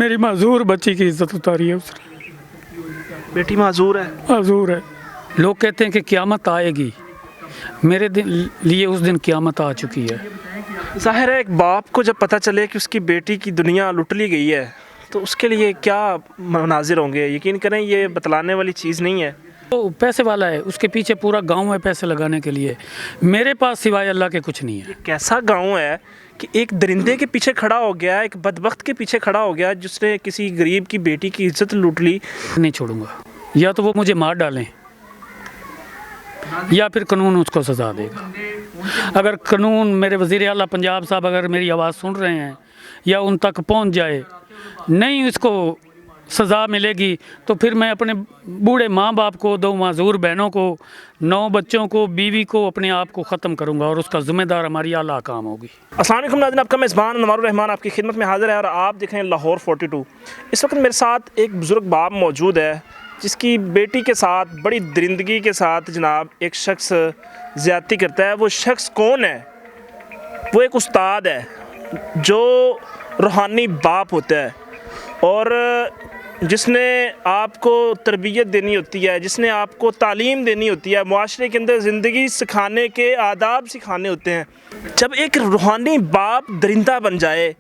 मेरी माजूर बच्ची की इज्जत उतारी है उसने। बेटी माजूर है। माजूर है। लोग कहते हैं कि क़यामत आएगी, मेरे लिए उस दिन क़यामत आ चुकी है। ज़ाहिर है एक बाप को जब पता चले कि उसकी बेटी की दुनिया लुट ली गई है तो उसके लिए क्या मनाजिर होंगे। यकीन करें ये बतलाने वाली चीज़ नहीं है। तो पैसे वाला है, उसके पीछे पूरा गांव है पैसे लगाने के लिए। मेरे पास सिवाय अल्लाह के कुछ नहीं है। कैसा गांव है कि एक दरिंदे के पीछे खड़ा हो गया, एक बदबख्त के पीछे खड़ा हो गया जिसने किसी गरीब की बेटी की इज्जत लूट ली। नहीं छोड़ूंगा, या तो वो मुझे मार डालें या फिर कानून उसको सज़ा देगा। अगर कानून, मेरे वज़ीर आला पंजाब साहब अगर मेरी आवाज़ सुन रहे हैं या उन तक पहुंच जाए, नहीं इसको सज़ा मिलेगी तो फिर मैं अपने बूढ़े माँ बाप को, 2 माजूर बहनों को, 9 बच्चों को, बीवी को, अपने आप को ख़त्म करूँगा और उसका ज़िम्मेदार हमारी आला काम होगी। अस्सलाम वालेकुम नाज़रीन, आपका मेज़बान अनवारुर रहमान आपकी खिदमत में हाज़िर है और आप देख रहे हैं लाहौर 42। इस वक्त मेरे साथ एक बुज़ुर्ग बाप मौजूद है जिसकी बेटी के साथ बड़ी दरिंदगी के साथ जनाब एक शख्स ज़्यादती करता है। वो शख्स कौन है? वो एक उस्ताद है जो रूहानी बाप होता है और जिसने आपको तरबियत देनी होती है, जिसने आपको तालीम देनी होती है, मुआशरे के अंदर ज़िंदगी सिखाने के आदाब सिखाने होते हैं। जब एक रूहानी बाप दरिंदा बन जाए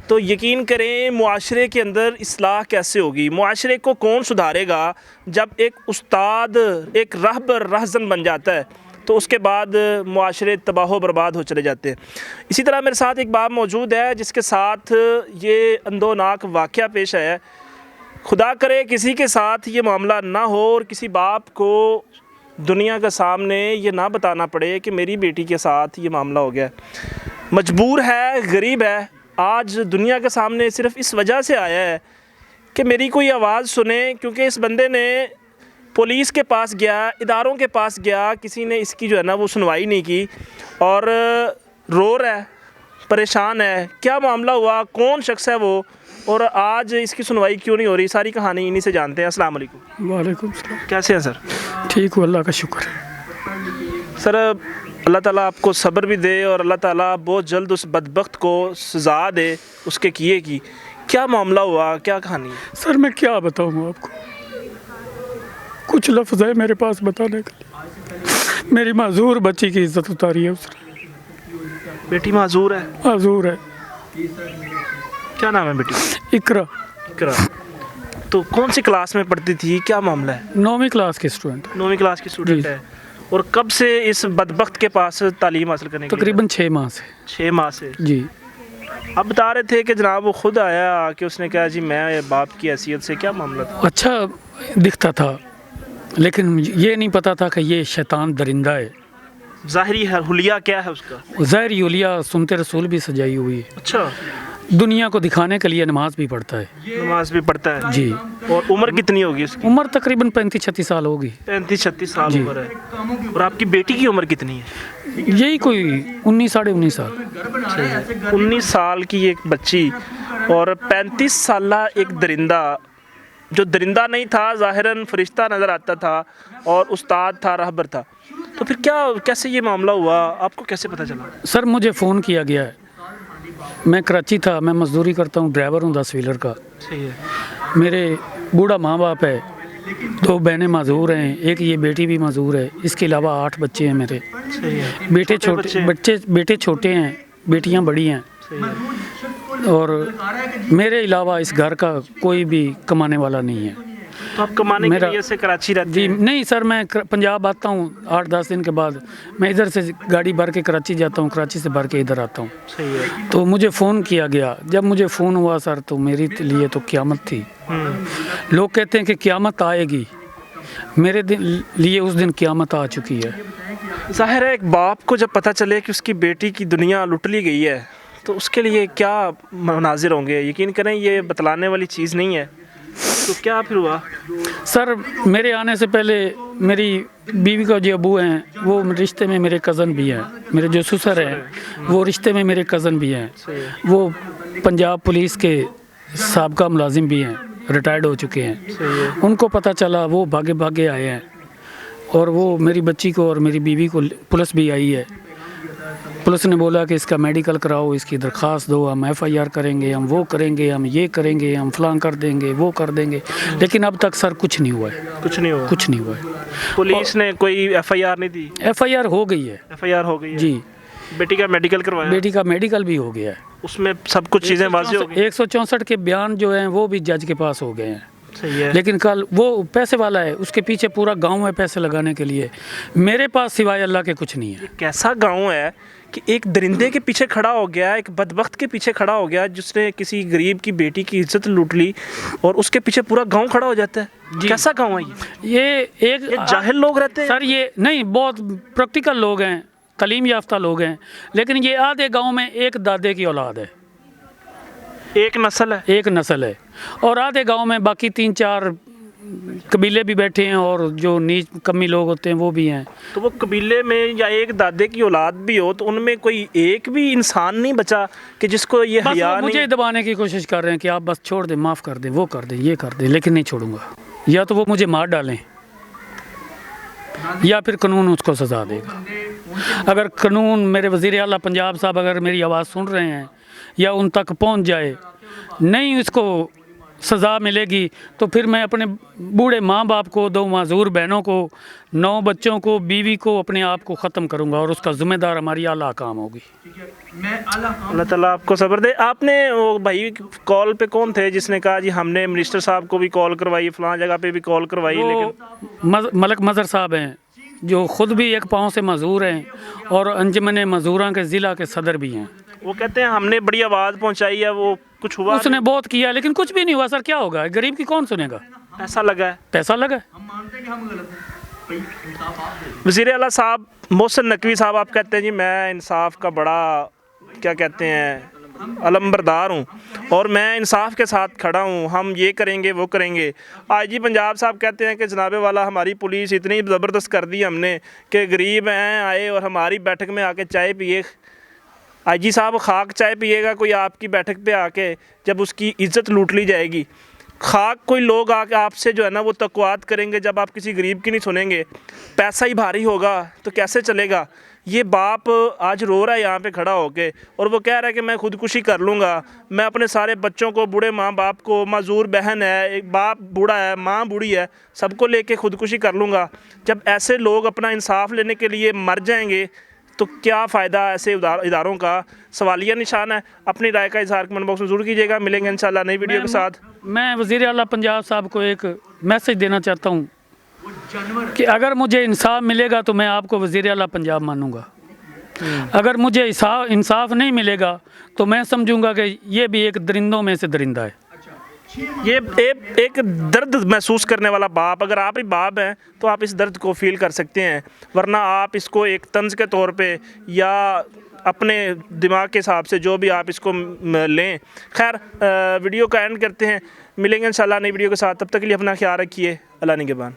तो यकीन करें मुआशरे के अंदर इस्लाह कैसे होगी, मुआशरे को कौन सुधारेगा। जब एक उस्ताद एक रहबर रहज़न बन जाता है तो उसके बाद मुआशरे तबाह बर्बाद हो चले जाते हैं। इसी तरह मेरे साथ एक बाप मौजूद है जिसके साथ ये अंदोनाक वाक़या पेश है। खुदा करे किसी के साथ ये मामला ना हो और किसी बाप को दुनिया के सामने ये ना बताना पड़े कि मेरी बेटी के साथ ये मामला हो गया। मजबूर है, गरीब है, आज दुनिया के सामने सिर्फ़ इस वजह से आया है कि मेरी कोई आवाज़ सुने, क्योंकि इस बंदे ने पुलिस के पास गया, इदारों के पास गया, किसी ने इसकी जो है ना वो सुनवाई नहीं की और रो रहा है, परेशान है। क्या मामला हुआ, कौन शख्स है वो और आज इसकी सुनवाई क्यों नहीं हो रही, सारी कहानी इन्हीं से जानते हैं। अस्सलाम वालेकुम। वालेकुम सलाम। कैसे हैं सर? ठीक हूँ, अल्लाह का शुक्र है। सर अल्लाह ताला आपको सब्र भी दे और अल्लाह ताला बहुत जल्द उस बदबख्त को सज़ा दे उसके किए की। क्या मामला हुआ, क्या कहानी है? सर मैं क्या बताऊँ आपको, कुछ लफ्ज़ है मेरे पास बताने के लिए। मेरी माजूर बच्ची की इज्जत उतारी है उसने। बेटी माजूर है। माजूर है। क्या नाम है बेटी? इकरा। इकरा। तो कौन सी क्लास में पढ़ती थी, क्या मामला है? 9वीं क्लास की स्टूडेंट। 9वीं क्लास की स्टूडेंट है। और कब से इस बदबख्त के पास तालीम हासिल करने के लिए? तकरीबन 6 माह से। 6 माह से जी। अब बता रहे थे कि जनाब वो खुद आया कि उसने कहा जी मैं बाप की हैसियत से, क्या मामला था? अच्छा दिखता था लेकिन ये नहीं पता था कि ये शैतान दरिंदा है। ज़ाहिरी है हुलिया क्या है उसका? ज़ाहिरी हुलिया सुनते रसूल भी सजाई हुई है। अच्छा। दुनिया को दिखाने के लिए नमाज भी पढ़ता है। नमाज भी पढ़ता है जी। और उम्र कितनी होगी उसकी? उम्र तकरीबन 35-36 साल होगी। 35-36 साल उम्र है। और आपकी बेटी की उम्र कितनी है? यही कोई 19 साढ़े 19 साल। 19 साल की एक बच्ची और 35 साल एक दरिंदा, जो दरिंदा नहीं था, ज़ाहिरन फरिश्ता नज़र आता था और उस्ताद था, रहबर था। तो फिर क्या, कैसे ये मामला हुआ, आपको कैसे पता चला? सर मुझे फ़ोन किया गया है, मैं कराची था, मैं मजदूरी करता हूँ, ड्राइवर हूँ 10 व्हीलर का। सही है। मेरे बूढ़ा माँ बाप है, 2 बहनें माजूर हैं, एक ये बेटी भी माजूर है, इसके अलावा 8 बच्चे हैं मेरे। सही है। बेटे छोटे हैं, बेटियाँ बड़ी हैं। सही है। और मेरे अलावा इस घर का कोई भी कमाने वाला नहीं है। तो आप कमाने के लिए से कराची रहते जी हैं? नहीं सर, मैं पंजाब आता हूँ 8-10 दिन के बाद, मैं इधर से गाड़ी भर के कराची जाता हूँ, कराची से भर के इधर आता हूँ। सही है। तो मुझे फ़ोन किया गया, जब मुझे फ़ोन हुआ सर तो मेरे लिए तो क़यामत थी। लोग कहते हैं कि क़यामत आएगी, मेरे लिए उस दिन क़यामत आ चुकी है। ज़ाहिर है एक बाप को जब पता चले कि उसकी बेटी की दुनिया लुट ली गई है तो उसके लिए क्या मनाजिर होंगे। यकीन करें ये बतलाने वाली चीज़ नहीं है। तो क्या फिर हुआ? सर मेरे आने से पहले मेरी बीवी का जो अबू हैं वो रिश्ते में मेरे कज़न भी हैं, मेरे जो ससुर हैं वो रिश्ते में मेरे कज़न भी हैं, वो पंजाब पुलिस के साबका मुलाजिम भी हैं, रिटायर्ड हो चुके हैं। उनको पता चला, वो भागे भागे आए हैं और वो मेरी बच्ची को और मेरी बीवी को, पुलिस भी आई है, पुलिस ने बोला कि इसका मेडिकल कराओ, इसकी दरख्वास्त दो, हम FIR करेंगे, हम वो करेंगे, हम ये करेंगे, हम फलां कर देंगे, वो कर देंगे। लेकिन अब तक सर कुछ नहीं हुआ है, कुछ नहीं हुआ। कुछ नहीं हुआ है। पुलिस ने कोई FIR नहीं दी? FIR हो गई है FIR हो गई है। जी, बेटी का मेडिकल करवाया? बेटी का मेडिकल भी हो गया है। उसमें सब कुछ चीज़ें वाज़ेह हो गई? 164 के बयान जो हैं वो भी जज के पास हो गए हैं। सही है। लेकिन कल वो पैसे वाला है, उसके पीछे पूरा गांव है पैसे लगाने के लिए। मेरे पास सिवाय अल्लाह के कुछ नहीं है। कैसा गांव है कि एक दरिंदे के पीछे खड़ा हो गया, एक बदबख्त के पीछे खड़ा हो गया जिसने किसी गरीब की बेटी की इज्जत लूट ली, और उसके पीछे पूरा गांव खड़ा हो जाता है। कैसा गांव है ये एक जाहिल लोग रहते हैं सर, ये नहीं, बहुत प्रैक्टिकल लोग हैं, तालीम याफ्ता लोग हैं, लेकिन ये आधे गांव में एक दादे की औलाद है, एक नस्ल है। एक नस्ल है, और आधे गांव में बाकी 3-4 कबीले भी बैठे हैं, और जो नीच कमी लोग होते हैं वो भी हैं। तो वो कबीले में या एक दादे की औलाद भी हो तो उनमें कोई एक भी इंसान नहीं बचा कि जिसको ये बस हया वो मुझे नहीं? दबाने की कोशिश कर रहे हैं कि आप बस छोड़ दें, माफ़ कर दें, वो कर दें, ये कर दें, लेकिन नहीं छोड़ूंगा। या तो वो मुझे मार डालें या फिर कानून उसको सज़ा देगा। अगर कानून, मेरे वज़ीर आला पंजाब साहब अगर मेरी आवाज़ सुन रहे हैं या उन तक पहुंच जाए, नहीं इसको सज़ा मिलेगी तो फिर मैं अपने बूढ़े माँ बाप को, 2 माजूर बहनों को, 9 बच्चों को, बीवी को, अपने आप को ख़त्म करूँगा, और उसका ज़िम्मेदार हमारी आला काम होगी। अल्लाह ताला आपको सब्र दे। आपने वो भाई कॉल पे कौन थे जिसने कहा जी हमने मिनिस्टर साहब को भी कॉल करवाई, फलां जगह पे भी कॉल करवाई, लेकिन मलक मज़र साहब हैं जो ख़ुद भी एक पाँव से मज़दूर हैं और अंजमन मज़दूरां के ज़िला के सदर भी हैं। वो कहते हैं हमने बड़ी आवाज़ पहुंचाई है, वो कुछ हुआ उसने बहुत किया लेकिन कुछ भी नहीं हुआ। सर क्या होगा, गरीब की कौन सुनेगा? नहीं? ऐसा लगा है। पैसा लगा है। वज़ीर आला साहब मोहसिन नकवी साहब, आप कहते हैं जी मैं इंसाफ का बड़ा क्या कहते हैं अलमबरदार हूँ और मैं इंसाफ के साथ खड़ा हूँ, हम ये करेंगे वो करेंगे। IG पंजाब साहब कहते हैं कि जनाबे वाला हमारी पुलिस इतनी ज़बरदस्त कर दी हमने कि गरीब हैं आए और हमारी बैठक में आके चाय पिए। IG साहब खाक चाय पिएगा कोई आपकी बैठक पे आके जब उसकी इज़्ज़त लूट ली जाएगी। खाक कोई लोग आके आपसे जो है ना वो तक़वात करेंगे जब आप किसी गरीब की नहीं सुनेंगे। पैसा ही भारी होगा तो कैसे चलेगा। ये बाप आज रो रहा है यहाँ पे खड़ा होके और वो कह रहा है कि मैं खुदकुशी कर लूँगा, मैं अपने सारे बच्चों को, बूढ़े माँ बाप को, माजूर बहन है, एक बाप बूढ़ा है, माँ बूढ़ी है, सबको लेके खुदकुशी कर लूँगा। जब ऐसे लोग अपना इंसाफ लेने के लिए मर जाएंगे तो क्या फ़ायदा ऐसे इदारों का। सवालिया निशान है। अपनी राय का इजहार कमेंट बॉक्स में ज़रूर कीजिएगा। मिलेंगे इंशाल्लाह नई वीडियो के साथ। मैं वज़ीर आला पंजाब साहब को एक मैसेज देना चाहता हूँ कि अगर मुझे इंसाफ मिलेगा तो मैं आपको वज़ीर आला पंजाब मानूंगा। अगर मुझे इंसाफ नहीं मिलेगा तो मैं समझूंगा कि ये भी एक दरिंदों में से दरिंदा है। ये एक दर्द महसूस करने वाला बाप, अगर आप ही बाप हैं तो आप इस दर्द को फील कर सकते हैं, वरना आप इसको एक तंज के तौर पे या अपने दिमाग के हिसाब से जो भी आप इसको लें। खैर वीडियो का एंड करते हैं। मिलेंगे इंशाल्लाह नई वीडियो के साथ। तब तक के लिए अपना ख्याल रखिए। अल्लाह निगहबान।